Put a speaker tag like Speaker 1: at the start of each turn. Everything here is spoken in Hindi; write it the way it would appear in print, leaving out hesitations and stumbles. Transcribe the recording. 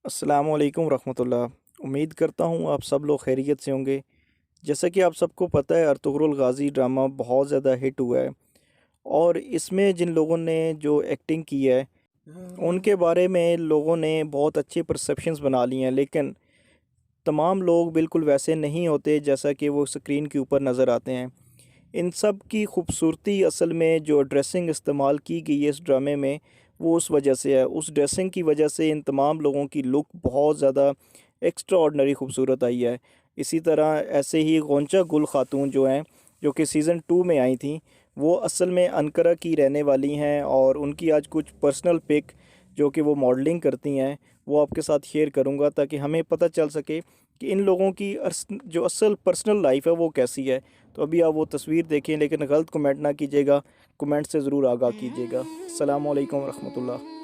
Speaker 1: अस्सलामु अलैकुम रहमतुल्लाह। उम्मीद करता हूँ आप सब लोग खैरियत से होंगे। जैसा कि आप सबको पता है अर्तुगरुल गाज़ी ड्रामा बहुत ज़्यादा हिट हुआ है और इसमें जिन लोगों ने जो एक्टिंग की है उनके बारे में लोगों ने बहुत अच्छे परसेप्शंस बना लिए हैं, लेकिन तमाम लोग बिल्कुल वैसे नहीं होते जैसा कि वो स्क्रीन के ऊपर नज़र आते हैं। इन सब की खूबसूरती असल में जो ड्रेसिंग इस्तेमाल की गई है इस ड्रामे में, वो उस वजह से है। उस ड्रेसिंग की वजह से इन तमाम लोगों की लुक बहुत ज़्यादा एक्स्ट्रा ऑर्डनरी खूबसूरत आई है। इसी तरह ऐसे ही गोंचा गुल खातून जो हैं, जो कि सीज़न 2 में आई थी, वो असल में अनकरा की रहने वाली हैं और उनकी आज कुछ पर्सनल पिक जो कि वो मॉडलिंग करती हैं वो आपके साथ शेयर करूंगा, ताकि हमें पता चल सके कि इन लोगों की जो असल पर्सनल लाइफ है वो कैसी है। तो अभी आप वो तस्वीर देखें, लेकिन गलत कमेंट ना कीजिएगा, कमेंट से ज़रूर आगाह कीजिएगा। अस्सलाम वालेकुम रहमतुल्लाह।